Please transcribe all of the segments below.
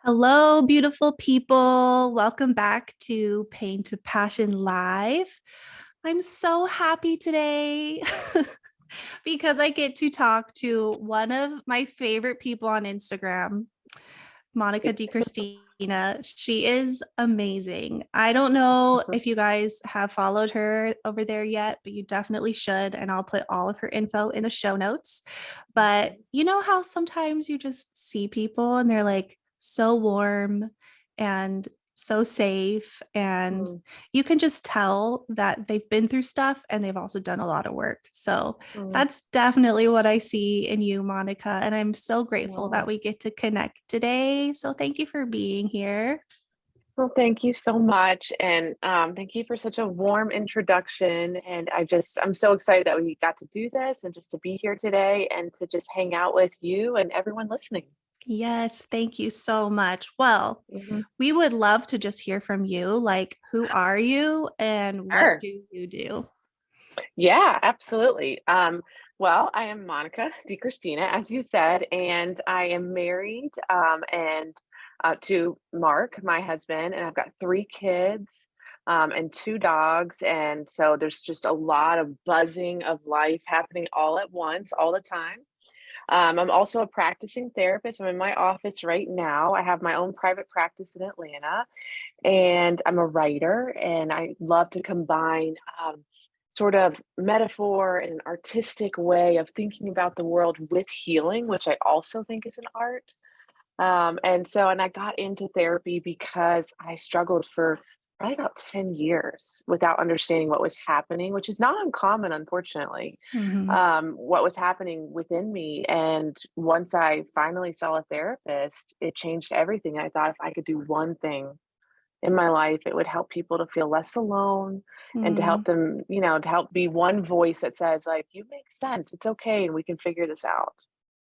Hello, beautiful people. Welcome back to Pain to Passion Live. I'm so happy today because I get to talk to one of my favorite people on Instagram, Monica DiCristina. She is amazing. I don't know if you guys have followed her over there yet, but you definitely should. And I'll put all of her info in the show notes. But you know how sometimes you just see people and they're like so warm and so safe, and Mm, you can just tell that they've been through stuff and they've also done a lot of work. So mm, that's definitely what I see in you, Monica. And I'm so grateful that wow. we get to connect today. So thank you for being here. Well, thank you so much. And thank you for such a warm introduction. And I'm so excited that we got to do this and just to be here today and to just hang out with you and everyone listening. Yes, thank you so much. Well, Mhm. we would love to just hear from you. Like, who are you and what Sure. do you do? Yeah, absolutely. Well, I am Monica DiCristina, as you said, and I am married and to Mark, my husband, and I've got three kids and two dogs. And so there's just a lot of buzzing of life happening all at once, all the time. I'm also a practicing therapist. I'm in my office right now. I have my own private practice in Atlanta, and I'm a writer, and I love to combine sort of metaphor and an artistic way of thinking about the world with healing, which I also think is an art. And I got into therapy because I struggled for probably about 10 years without understanding what was happening, which is not uncommon, unfortunately, Mhm. what was happening within me. And once I finally saw a therapist, it changed everything. I thought if I could do one thing in my life, it would help people to feel less alone and to help Mm. them, to help be one voice that says, like, you make sense. It's okay. And we can figure this out.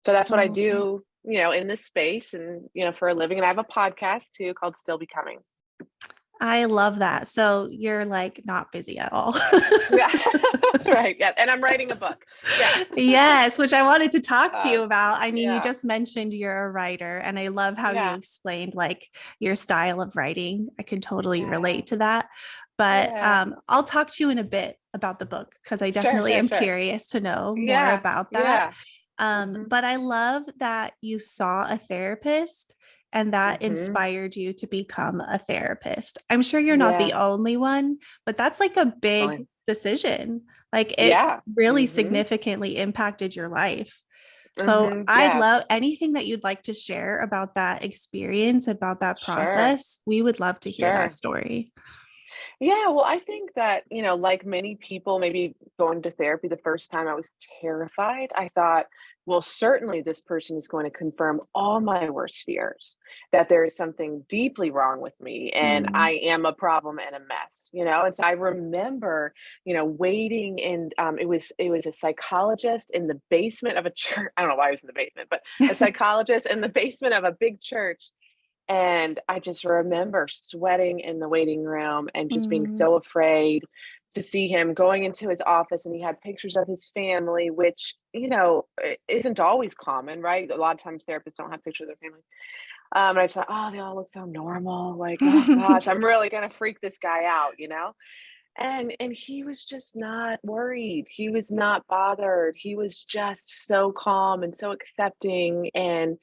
So that's what I Oh, do, in this space and, for a living. And I have a podcast too called Still Becoming. I love that. So you're like not busy at all. Yeah. Right. Yeah. And I'm writing a book. Yeah. Yes, which I wanted to talk to you uh, about. I mean, you yeah. just mentioned you're a writer, and I love how you Yeah. explained like your style of writing. I can totally Yeah. relate to that. But Yeah. I'll talk to you in a bit about the book because I Sure. definitely Sure. am Sure. curious to know more Yeah. about that. Yeah. Hmm. But I love that you saw a therapist and that Hmm. inspired you to become a therapist. I'm sure you're not the Yeah. only one, but that's like a big Definitely. decision. Like it Yeah. really Hmm. significantly impacted your life. So Hmm. I'd Yeah. love anything that you'd like to share about that experience, about that Sure. process. We would love to hear that Sure. story. Yeah, well, I think that, like many people, maybe going to therapy the first time, I was terrified. I thought, well, certainly this person is going to confirm all my worst fears, that there is something deeply wrong with me and Mm. I am a problem and a mess. And so I remember, waiting and it was a psychologist in the basement of a church. I don't know why I was in the basement, but a psychologist in the basement of a big church, and I just remember sweating in the waiting room and just being Mm. so afraid to see him going into his office. And he had pictures of his family, which, isn't always common, right? A lot of times therapists don't have pictures of their family. And I just thought, oh, they all look so normal. Like, oh gosh, I'm really going to freak this guy out. And he was just not worried. He was not bothered. He was just so calm and so accepting and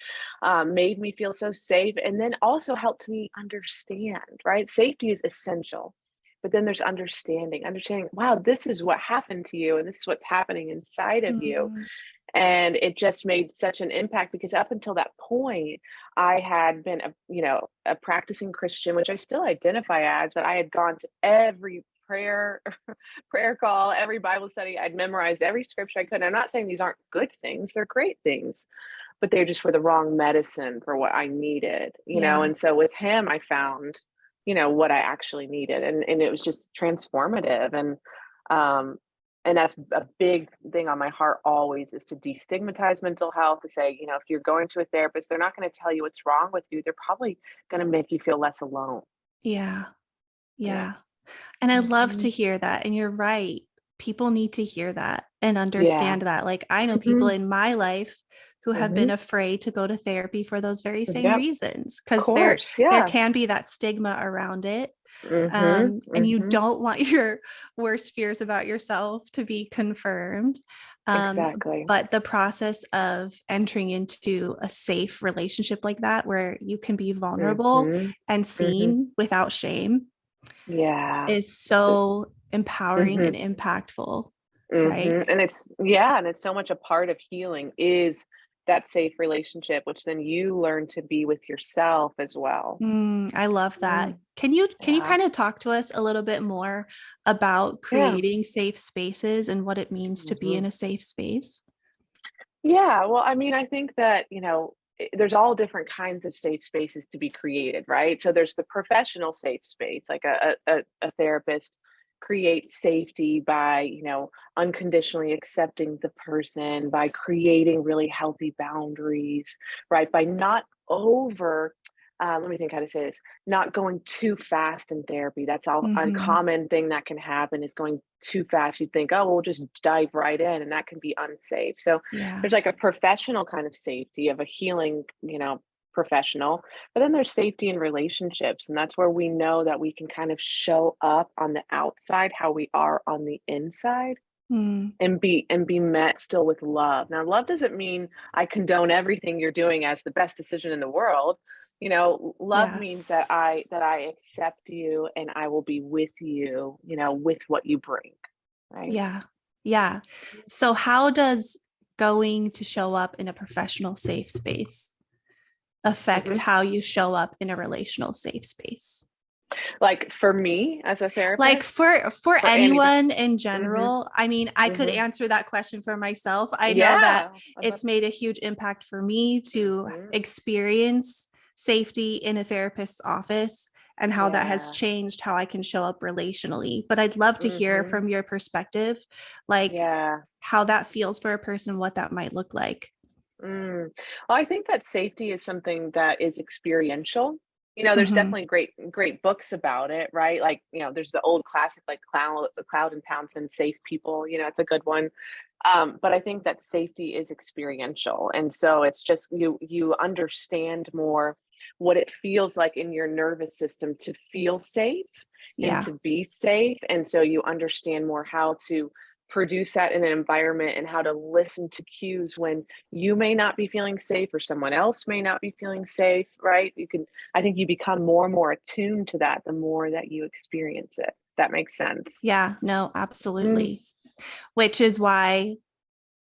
made me feel so safe. And then also helped me understand, right? Safety is essential. But then there's understanding, wow, this is what happened to you, and this is what's happening inside of you. Mm. And it just made such an impact because up until that point, I had been a practicing Christian, which I still identify as, but I had gone to every prayer call, every Bible study. I'd memorized every scripture I could. And I'm not saying these aren't good things, they're great things, but they just were the wrong medicine for what I needed. Yeah. And so with him, I found, what I actually needed. And it was just transformative. Um, and that's a big thing on my heart always, is to destigmatize mental health, to say, if you're going to a therapist, they're not going to tell you what's wrong with you. They're probably going to make you feel less alone. Yeah. Yeah. Yeah. And I love to Mhm. hear that. And you're right. People need to hear that and Yeah. understand that. Like, I know people Mhm. in my life who have been Mhm. afraid to go to therapy for those very same Yep. reasons, Of because course. there Yeah. can be that stigma around it. Mhm. And you Mhm. don't want your worst fears about yourself to be confirmed. Um, Exactly. but the process of entering into a safe relationship like that, where you can be vulnerable Mhm. and Mhm. seen without shame, Yeah. is It's a so empowering and mhm. impactful, right? Mhm. And it's yeah, and it's so much a part of healing is that safe relationship, which then you learn to be with yourself as well. I love that. Mm. Can you Yeah. kind of talk to us a little bit more about Yeah. creating safe spaces and what it means to be in Mhm. a safe space? Yeah, well, I mean, I think that, there's all different kinds of safe spaces to be created, right? So there's the professional safe space, like a therapist creates safety by, unconditionally accepting the person, by creating really healthy boundaries, right? By not over, let me think how to say this, not going too fast in therapy. That's all Hmm. uncommon thing that can happen is going too fast. You think, oh, we'll just dive right in, and that can be unsafe. So Yeah. there's like a professional kind of safety of a healing, professional, but then there's safety in relationships. And that's where we know that we can kind of show up on the outside how we are on the inside Mm, and be met still with love. Now, love doesn't mean I condone everything you're doing as the best decision in the world. Love yeah. means that I accept you and I will be with you, with what you bring, right? Yeah. Yeah. So how does going to show up in a professional safe space affect Mhm. how you show up in a relational safe space? Like for me as a Like therapist, for for anybody. anyone in Mhm. general, I mean, I could Mhm. answer that question for myself. I know that Yeah, I'd love it's made a huge impact for me to mhm. experience safety in a therapist's office and how that has Yeah. changed how I can show up relationally. But I'd love to hear Mhm. from your perspective, like Yeah. how that feels for a person, what that might look like. Mm. Well, I think that safety is something that is experiential. There's Hmm. definitely great books about it, right? Like, there's the old classic like Cloud and Townsend, Safe People. It's a good one. But I think that safety is experiential, and so it's just you understand more what it feels like in your nervous system to feel safe and Yeah. to be safe, and so you understand more how to produce that in an environment and how to listen to cues when you may not be feeling safe or someone else may not be feeling safe, right? I think you become more and more attuned to that the more that you experience it. That makes sense. Yeah. No, Mm, absolutely. Which is why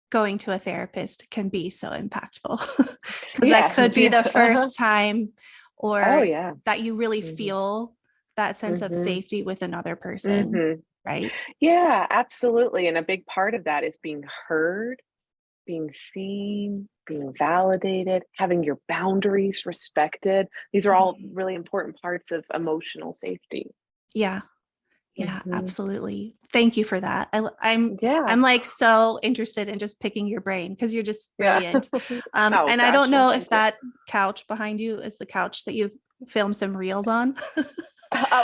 going to a therapist can be so impactful, because that yeah. could be Yeah. the Uh-huh. first time Oh or yeah. that you really Mhm. feel that sense of Mhm. safety with another person, Mhm. right? Yeah, absolutely, and a big part of that is being heard, being seen, being validated, having your boundaries respected. These are all Mhm. really important parts of emotional safety. Yeah. Yeah, Mhm. absolutely. Thank you for that. Yeah. I'm like so interested in just picking your brain because you're just Yeah. brilliant. Oh And I don't gosh, well, know if thank you. that couch behind you is the couch that you've filmed some reels on.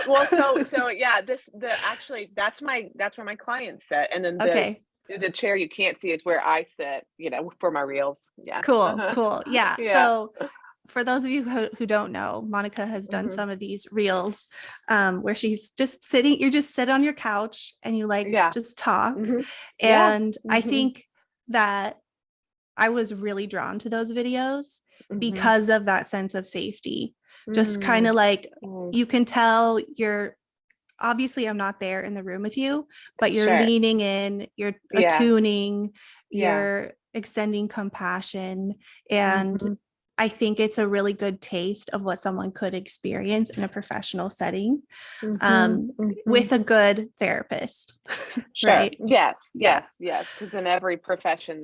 Well, so yeah, that's where my clients sit, and then the Okay. the chair you can't see is where I sit, for my reels. Yeah. Cool, Uh-huh. cool. Yeah. Yeah. So for those of you who don't know, Monica has done Mhm. some of these reels where she's just sitting, you just sit on your couch and you like Yeah. just talk. Mhm. Yeah. And I Mhm. think that I was really drawn to those videos Mhm. because of that sense of safety. Just kind Mm. of like Mm. you can tell you're obviously I'm not there in the room with you, but you're Sure. leaning in, you're Yeah. attuning, Yeah. you're extending compassion. And Mhm. I think it's a really good taste of what someone could experience in a professional setting, Mhm. um, Mhm. with a good therapist, Sure. right? Yes. Yeah, Yes. Yes. Because in every profession,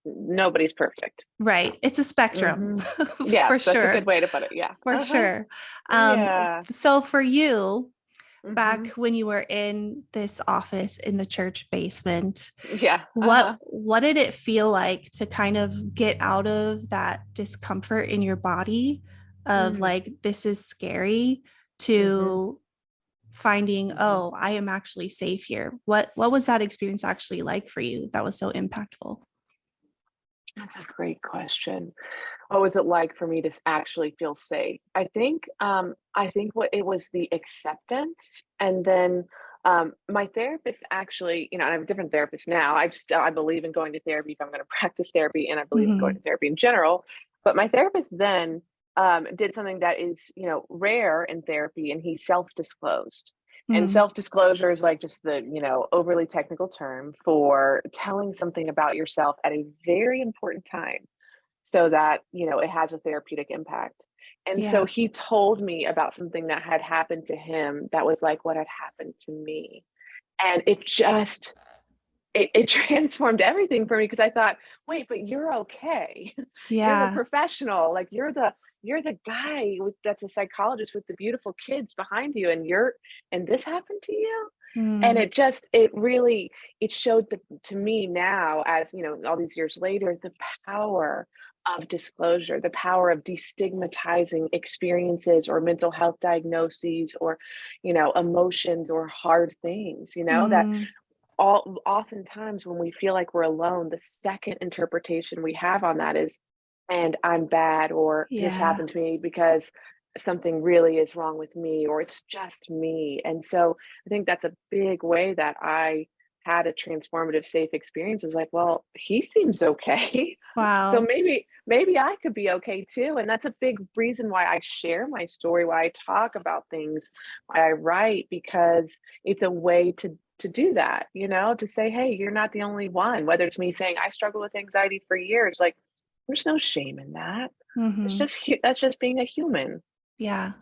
nobody's perfect. right. It's a spectrum Mhm. for Yes, that's a sure. good way to put it. Yeah. For Uh-huh. sure. Um, Yeah. so for you, back Mhm. when you were in this office in the church basement, Yeah. what Uh-huh. what did it feel like to kind of get out of that discomfort in your body of Mm. like this is scary Mhm. to finding, Mhm. oh, I am actually safe here? What was that experience actually like for you that was so impactful? That's a great question. What was it like for me to actually feel safe? I think what it was the acceptance, and then my therapist actually, I have a different therapist now. I believe in going to therapy if I'm going to practice therapy, and I believe in going Hmm. to therapy in general. But my therapist then did something that is, rare in therapy, and he self-disclosed. And Hmm. self-disclosure is like just the, overly technical term for telling something about yourself at a very important time so that, it has a therapeutic impact. And so Yeah. he told me about something that had happened to him that was like what had happened to me. And it transformed everything for me because I thought, wait, but you're okay. You're the Yeah. professional. Like you're the guy that's a psychologist with the beautiful kids behind you, and this happened to you. And Mm. it showed to me now, as all these years later, the power of disclosure, the power of destigmatizing experiences or mental health diagnoses or emotions or hard things, that Mm. all oftentimes when we feel like we're alone, the second interpretation we have on that is, and I'm bad, or this Yeah. happened to me because something really is wrong with me, or it's just me. And so I think that's a big way that I had a transformative safe experience. It was like, well, he seems okay. So Wow. maybe I could be okay too. And that's a big reason why I share my story, why I talk about things, why I write, because it's a way to do that, to say, hey, you're not the only one. Whether it's me saying I struggle with anxiety for years, like there's no shame in that. It's Hmm. just that's just being a human. Yeah.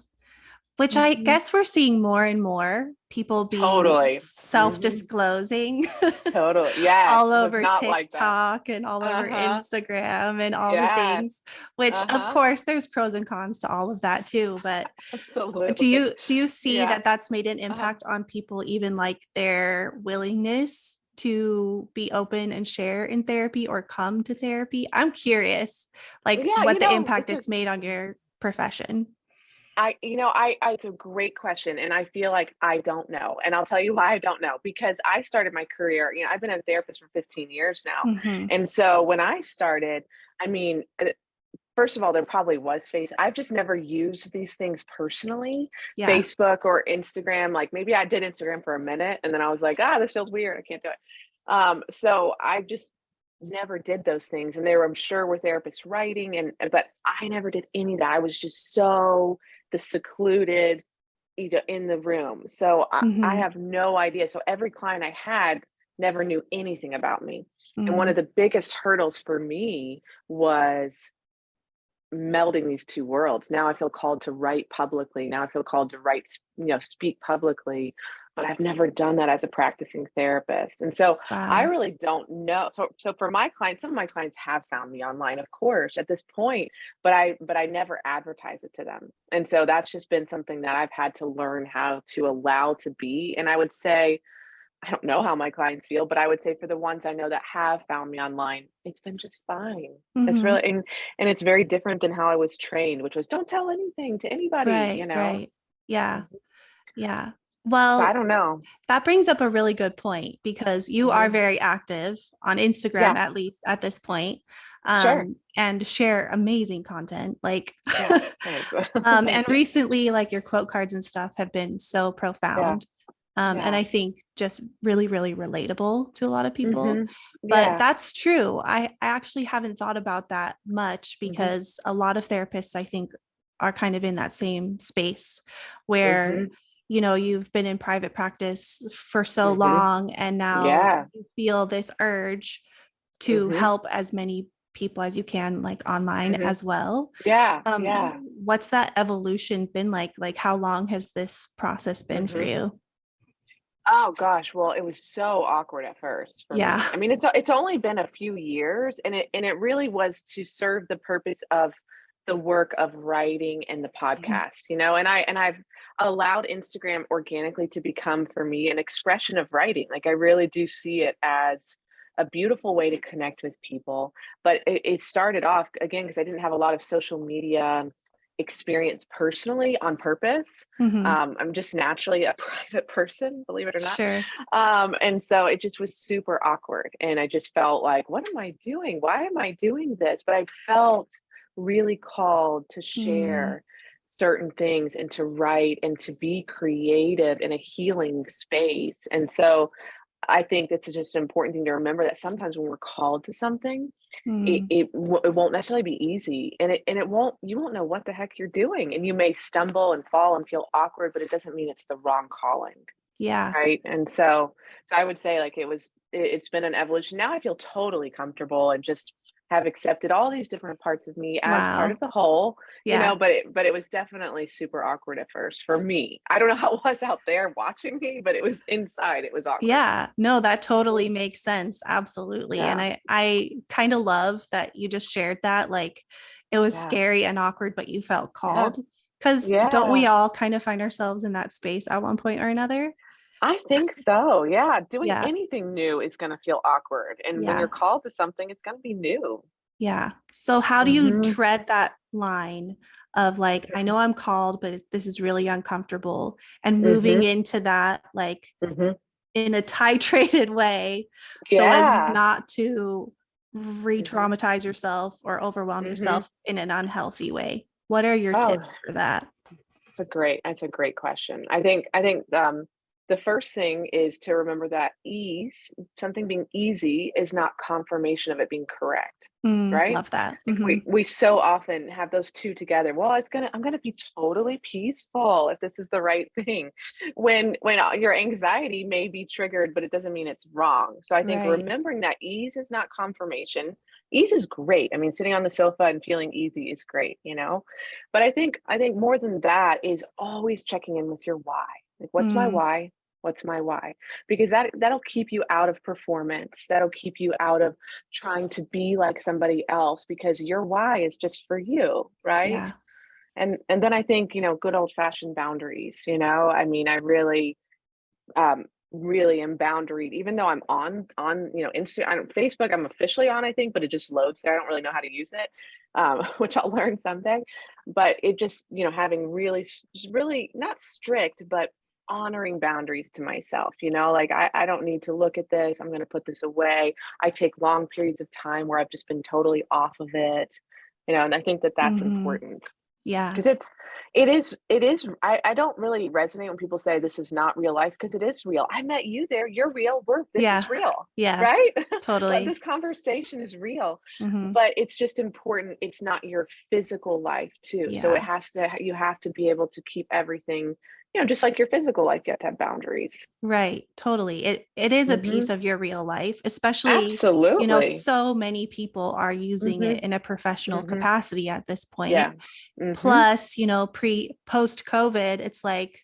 Which I Mhm. guess we're seeing more and more people being Totally. Mhm. self-disclosing Totally. Yes, all it was over not like that. TikTok and all over Uh-huh. Instagram and all the Yes. things, which of Uh-huh. course there's pros and cons to all of that too. But do Absolutely. you see Yeah. that that's made an Uh-huh. impact on people, even like their willingness to be open and share in therapy or come to therapy? I'm curious, like Yeah, what the impact it's made on your profession. it's a great question, and I feel like I don't know, and I'll tell you why I don't know, because I started my career, I've been a therapist for 15 years now, Hmm. and so when I started, I mean, first of all, there probably was I've just never used these things personally, Yeah. Facebook or Instagram. Like maybe I did Instagram for a minute, and then I was like, this feels weird. I can't do it. So I just never did those things, and I'm sure, were therapists writing, but I never did any of that. I was just so the secluded, in the room. So I Hmm. have no idea. So every client I had never knew anything about me. And one Hmm. of the biggest hurdles for me was melding these two worlds. Now I feel called to write publicly. Now I feel called to speak publicly, but I've never done that as a practicing therapist. And so I Wow. really don't know. So for my clients, some of my clients have found me online, of course, at this point, but I never advertise it to them. And so that's just been something that I've had to learn how to allow to be. And I would say, I don't know how my clients feel, but I would say for the ones I know that have found me online, it's been just fine. It's Hmm. really and it's very different than how I was trained, which was don't tell anything to anybody, Right, right. Yeah, Mhm. yeah. So I Well, don't know. that brings up a really good point because you are Mhm. very active on Instagram, Yeah, at least at this point, sure. and share amazing content. Like, Yeah, thanks. and Thank you. recently, like your quote cards and stuff have been so Yeah, profound. And yeah. I think just really, really relatable to a lot of people. Mhm. But Yeah. that's true. I actually haven't thought about that much Mhm. because a lot of therapists, I think, are kind of in that same space where, Mhm. you've been in private practice for so Mhm. long and now Yeah. you feel this urge to Mhm. help as many people as you can, like online Mhm. as well. Yeah, um yeah. what's that evolution been like how long has this process been for Mhm. you? Oh gosh, well, it was so awkward at first for Yeah. me. I mean, it's only been a few years, and it really was to serve the purpose of the work of writing and the Mhm. podcast, and I've allowed Instagram organically to become for me an expression of writing. Like I really do see it as a beautiful way to connect with people. But it started off again because I didn't have a lot of social media experience personally on purpose. Hmm. I'm just naturally a private person, believe it or not. Sure. And so it just was super awkward. And I just felt like, what am I doing? Why am I doing this? But I felt really called to Mm, share certain things and to write and to be creative in a healing space. And so I think it's just an important thing to remember that sometimes when we're called to something, mm, it won't necessarily be easy, and it won't you won't know what the heck you're doing, and you may stumble and fall and feel awkward, but it doesn't mean it's the wrong calling, yeah. right? And so I would say, like, it's been an evolution. Now I feel totally comfortable and just have accepted all these different parts of me as part Wow. of the whole, Yeah. but it was definitely super awkward at first for me. I don't know how it was out there watching me, but it was inside, it was awkward. Yeah, no, that totally Mhm. makes sense. Absolutely. And Yeah, I kind of love that you just shared that. Like it was yeah, scary and awkward, but you felt yeah, called. Because don't we yeah. all kind of find ourselves in that space at one point or another? I think so, yeah, doing Yeah. anything new is gonna feel awkward, and when you're Yeah. called to something, it's gonna be new. Yeah. So how do you Mhm, tread that line of like, I know I'm called, but this is really uncomfortable and moving mhm, into that like mhm. in a titrated way so as Yeah. not to Mhm, re-traumatize yourself or overwhelm mhm. yourself in an unhealthy way? What are your Oh, tips for that? that's a great question. The first thing is to remember that something being easy is not confirmation of it being correct, right? Love that. Like, we so often have those 2 together. Well, I'm gonna be totally peaceful if this is the right thing, when your anxiety may be triggered, but it doesn't mean it's wrong. So I think Right. remembering that ease is not confirmation. Ease is great. I mean, sitting on the sofa and feeling easy is great, you know? But I think more than that is always checking in with your why. Like, what's my Mm, why? What's my why? Because that'll keep you out of performance. That'll keep you out of trying to be like somebody else because your why is just for you, right? yeah. And then I think, good old fashioned boundaries, I mean, I really really am boundaried, even though I'm on Insta, I don't, Facebook. I'm officially on, I think, but it just loads there. I don't really know how to use it, which I'll learn someday. But it just having really not strict, but honoring boundaries to myself. Like I don't need to look at this. I'm going to put this away. I take long periods of time where I've just been totally off of it. And I think that that's Hmm. important. Yeah. 'Cause it is I don't really resonate when people say this is not real life because it is real. I met you there, you're real, this Yeah. is real, Yeah. right? Totally. This conversation is real, Hmm. but it's just important it's not your physical life too, so Yeah. you have to be able to keep everything, just like your physical life, you have to have boundaries. Right, totally. It is a piece Mhm. of your real life, especially, Absolutely. so many people are using it Mhm, in a professional mhm. capacity at this point. Yeah. Mhm, Plus, post COVID, it's like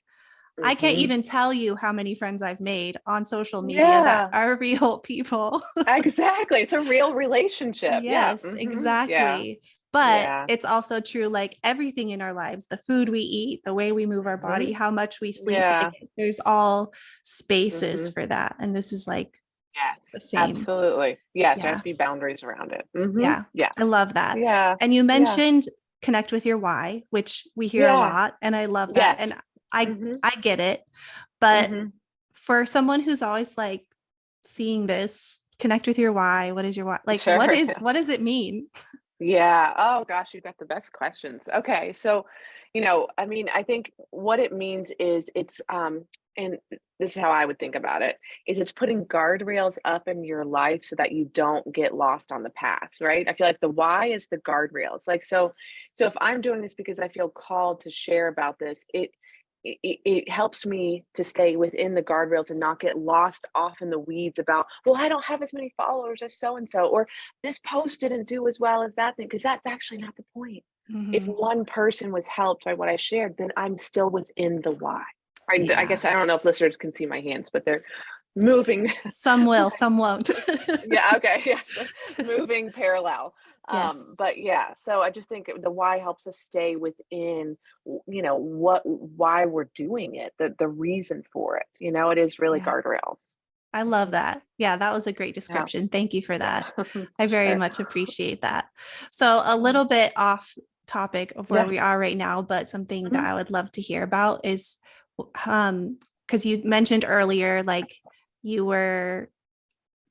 I can't mhm. even tell you how many friends I've made on social media that Yeah. are real people. Exactly, it's a real relationship. Yeah, Yes, mhm, yeah, exactly. But yeah, it's also true, like everything in our lives, the food we eat, the way we move our mhm, body, how much we sleep, yeah, like there's all spaces mhm, for that. And this is like the yes, same. absolutely. Yes, there has Yeah. to be boundaries around it. Mhm, Yeah. yeah, I love that. yeah, And you yeah, mentioned connect with your why, which we hear a yeah, lot. And I love that. yes, And I mhm, I get it. But mhm, for someone who's always like seeing this, connect with your why. What is your why? Like sure, what does it mean? yeah. Oh gosh, you've got the best questions. Okay, so, I mean, I think what it means is and this is how I would think about it, is it's putting guardrails up in your life so that you don't get lost on the path, right? I feel like the why is the guardrails. Like so if I'm doing this because I feel called to share about this, it helps me to stay within the guardrails and not get lost off in the weeds about, well, I don't have as many followers as so and so, or this post didn't do as well as that thing, because that's actually not the point. If Mhm. one person was helped by what I shared, then I'm still within the why. Right? I Yeah. guess I don't know if listeners can see my hands, but they're moving. Some will, some won't. Yeah, okay, yes, moving parallel. Yes. But yeah, so I just think the why helps us stay within, why we're doing it, the reason for it. It is really Yeah. guardrails. I love Mhm. that. Yeah, that was a great Yeah, description. Thank you for yeah, that. I very sure. much appreciate that. So, a Yeah. little bit off topic of where Yeah. we are right now, but something that Mhm. I would love to hear about is because you mentioned earlier, like you were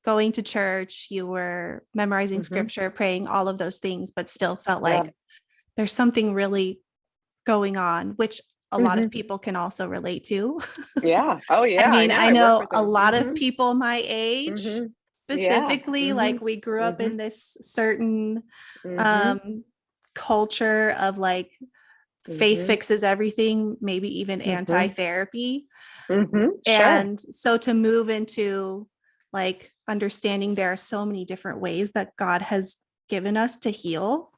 going to church, you were memorizing Mhm. scripture, praying, all of those things, but still felt Yeah. like there's something really going on, which a lot of Mhm. people can also relate to. Yeah. Oh, I yeah, I mean, know, I I work know with a them. lot of Mhm. people my age, Mhm. Yeah. specifically, like Mhm. we grew up in Mhm. this certain Mhm. um, culture of like faith Mhm. fixes everything, maybe even Mhm. anti-therapy. Mhm. Sure. And so to move into like understanding there are so many different ways that God has given us to heal.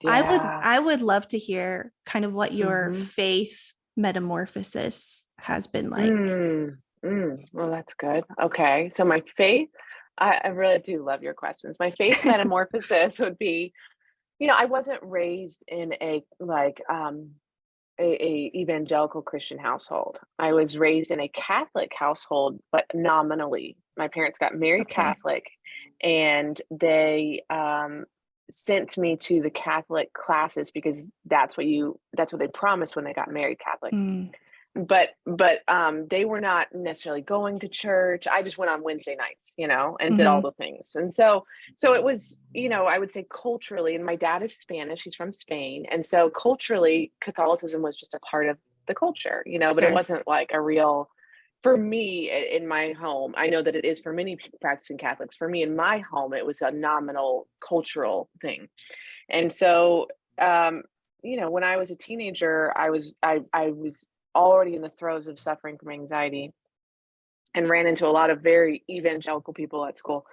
Yeah. I would love to hear kind of what your Mhm. faith metamorphosis has been like. Mm. Well, that's good. Okay. So my faith, I really do love your questions. My faith metamorphosis would be, I wasn't raised in a evangelical Christian household. I was raised in a Catholic household, but nominally. My parents got married Okay. Catholic, and they sent me to the Catholic classes because that's what they promised when they got married Catholic. Mm, But they were not necessarily going to church. I just went on Wednesday nights, and did all hmm. the things. And so it was, I would say culturally, and my dad is Spanish, he's from Spain. And so culturally, Catholicism was just a part of the culture, but it Sure. wasn't like a real for me in my home. I know that it is for many practicing Catholics. For me in my home, it was a nominal cultural thing. And so when I was a teenager, I was already in the throes of suffering from anxiety and ran into a lot of very evangelical people at school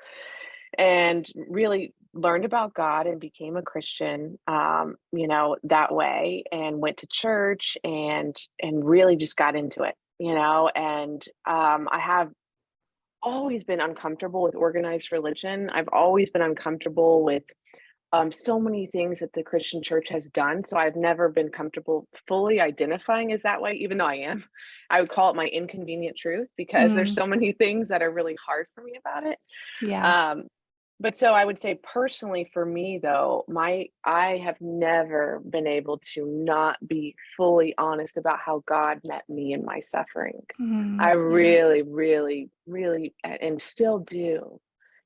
and really learned about God and became a Christian, that way, and went to church and really just got into it, and I have always been uncomfortable with organized religion. I've always been uncomfortable with so many things that the Christian church has done. So I've never been comfortable fully identifying as that way, even though I am. I would call it my inconvenient truth because there's Mm, so many things that are really hard for me about it. yeah. Um, but so I would say personally for me though, I have never been able to not be fully honest about how God met me in my suffering. I Mm, yeah. really, really, really, and still do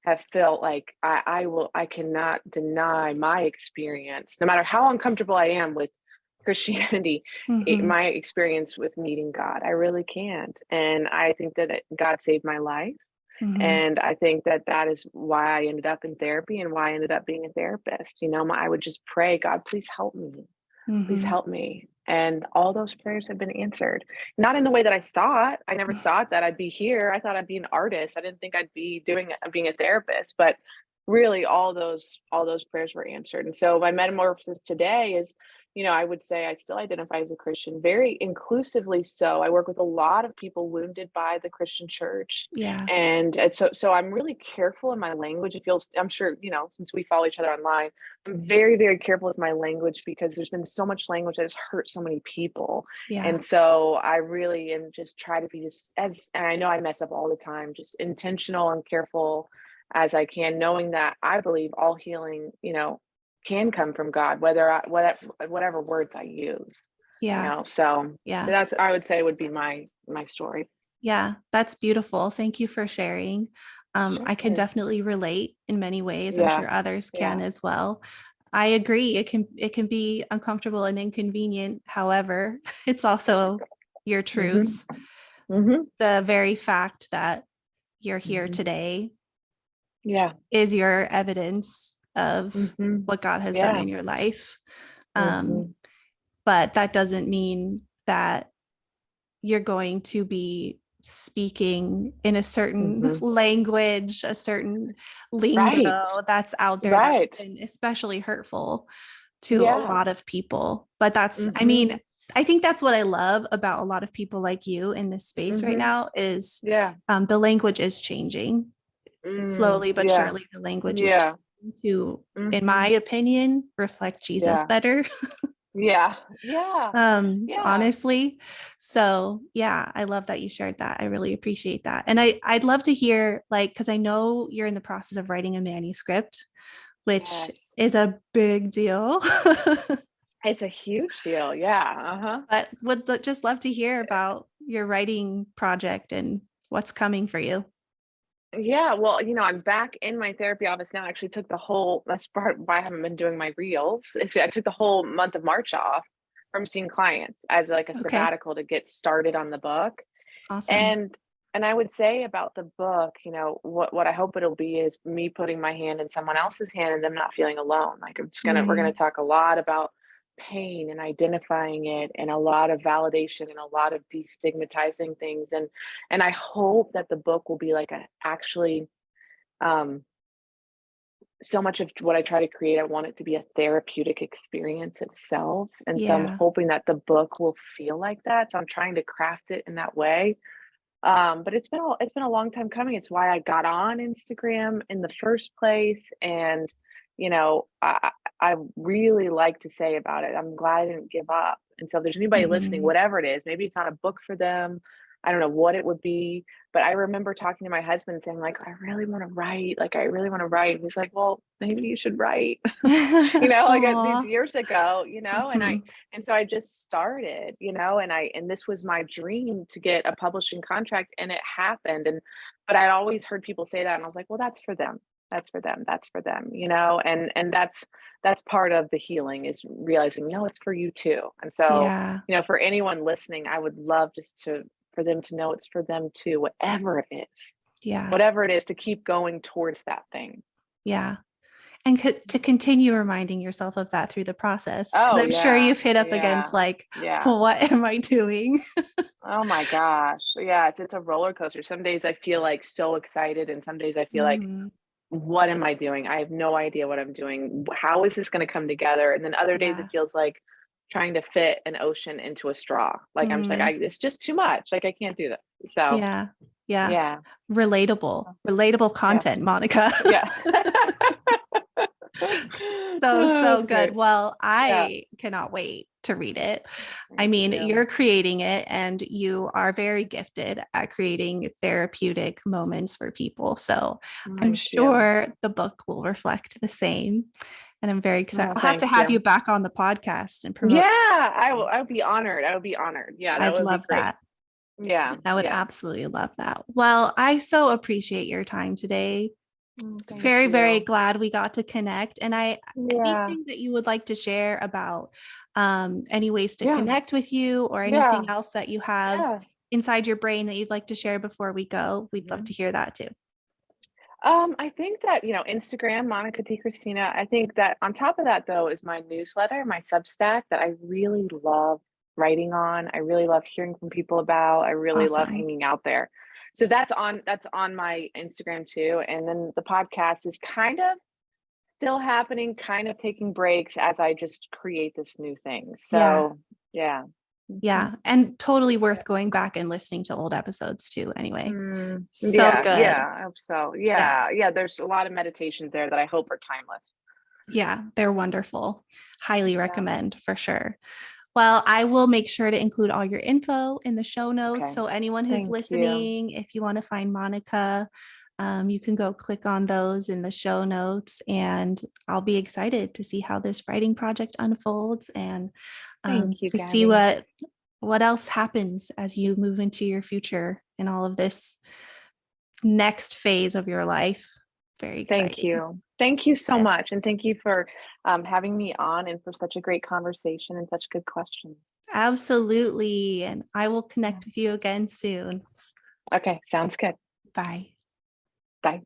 have felt like I cannot deny my experience, no matter how uncomfortable I am with Christianity, Hmm. my experience with meeting God. I really can't. And I think that God saved my life. Hmm. And I think that that is why I ended up in therapy and why I ended up being a therapist. I would just pray, God, please help me. Please Hmm. help me. And all those prayers have been answered. Not in the way that I thought. I never thought that I'd be here. I thought I'd be an artist. I didn't think I'd be being a therapist, but really all those prayers were answered. And so my metamorphosis today is, I would say I still identify as a Christian, very inclusively so. I work with a lot of people wounded by the Christian church. Yeah. And so I'm really careful in my language. I'm sure, since we follow each other online, I'm very, very careful with my language because there's been so much language that has hurt so many people. Yeah. And so I really am just try to be just and I know I mess up all the time, just intentional and careful as I can, knowing that I believe all healing, can come from God, whatever words I use, Yeah. So Yeah. that's I would say would be my story. Yeah. That's beautiful. Thank you for sharing. I can Sure. definitely relate in many ways. I'm Yeah. sure others can Yeah. as well. I agree. It can be uncomfortable and inconvenient. However, it's also your Mhm. truth. Mhm. The very fact that you're here Mhm. today Yeah. is your evidence of Mhm. what God has done Yeah. in your life. Um, Mhm. but that doesn't mean that you're going to be speaking in a certain Mhm. language, a certain lingo Right. that's out there that's Right. been especially hurtful to a Yeah. lot of people. But I mean, Mhm. I think that's what I love about a lot of people like you in this space right Mhm. now is Yeah. the language is changing slowly but Yeah. surely. The language is Yeah. changing to, in my Mhm. opinion, reflect Jesus Yeah. better. Yeah. Yeah. Yeah. Honestly. So yeah, I love that you shared that. I really appreciate that. And I'd love to hear, like, because I know you're in the process of writing a manuscript, which Yes. is a big deal. It's a huge deal. Yeah. Uh-huh. But would just love to hear about your writing project and what's coming for you. Yeah, well, I'm back in my therapy office now. I actually took the whole that's part why I haven't been doing my reels. I took the whole month of March off from seeing clients as like a Okay. sabbatical to get started on the book. Awesome. And I would say about the book, what I hope it'll be is me putting my hand in someone else's hand and them not feeling alone. Like we're gonna Mm, talk a lot about pain and identifying it and a lot of validation and a lot of destigmatizing things. And I hope that the book will be like a actually um so much of what I try to create, I want it to be a therapeutic experience itself. And so I'm yeah. hoping that the book will feel like that. So I'm trying to craft it in that way. But it's been a long time coming. It's why I got on Instagram in the first place, and I really like to say about it. I'm glad I didn't give up. And so, if there's anybody listening, Mhm. whatever it is, maybe it's not a book for them. I don't know what it would be, but I remember talking to my husband and saying, like, I really want to write. Like, I really want to write. And he's like, well, maybe you should write. Like these Aw. years ago, Mhm. and so I just started, and this was my dream to get a publishing contract, and it happened. But I'd always heard people say that, and I was like, well, that's for them. That's for them. That's for them, and that's part of the healing is realizing, it's for you too. And so, Yeah. for anyone listening, I would love just for them to know it's for them too, Yeah. whatever it is to keep going towards that thing. Yeah. And to continue reminding yourself of that through the process, because Oh I'm sure yeah. you've hit up Yeah. against like, Yeah. what am I doing? Oh my gosh. Yeah, it's a roller coaster. Some days I feel like so excited and some days I feel like, Mhm. what am I doing? I have no idea what I'm doing. How is this going to come together? And then other days it Yeah. feels like trying to fit an ocean into a straw. Like I'm just like, Mm. it's just too much. Like I can't do this. So Yeah. Yeah. yeah. Relatable Yeah. content, Monica. Yeah. So That's good. great. Well, Yeah. I cannot wait to read it. I Thank mean, you. you're creating it and you are very gifted at creating therapeutic moments for people. So I'm Thank you. sure the book will reflect the same. And I'm very excited. Oh, I'll have to thank have you you. back on the podcast and promote. Yeah, I would be honored. I would be honored. Yeah, that I'd would be love great. that. Yeah, I would yeah. absolutely love that. Well, I so appreciate your time today. Mm, thank Very, very you. glad we got to connect. And Yeah, anything that you would like to share about any ways to yeah, connect with you or yeah, anything else that you have yeah. inside your brain that you'd like to share before we go, we'd love Mhm. to hear that too. I think that, Instagram, Monica DiCristina, I think that on top of that though is my newsletter, my Substack that I really love writing on. I really love hearing from people about. I really love Awesome. hanging out there. So that's on my Instagram too. And then the podcast is kind of still happening, kind of taking breaks as I just create this new thing. Yeah. So, yeah. Mhm. Yeah. And totally worth going back and listening to old episodes too, anyway. So Yeah, good. yeah, I hope so. Yeah. Yeah, yeah, there's a lot of meditations there that I hope are timeless. Yeah. They're wonderful. Highly Yeah. recommend for sure. Well, I will make sure to include all your info in the show notes. Okay. So, anyone who's Thank you. listening, if you want to find Monica, you can go click on those in the show notes. And I'll be excited to see how this writing project unfolds and Thank you, to see Gabby. what else happens as you move into your future and all of this next phase of your life. Very Thank exciting. you. Thank you so Yes, much. And thank you for having me on and for such a great conversation and such good questions. absolutely. And I will Yeah. connect with you again soon. Okay, sounds good. Bye. Bye.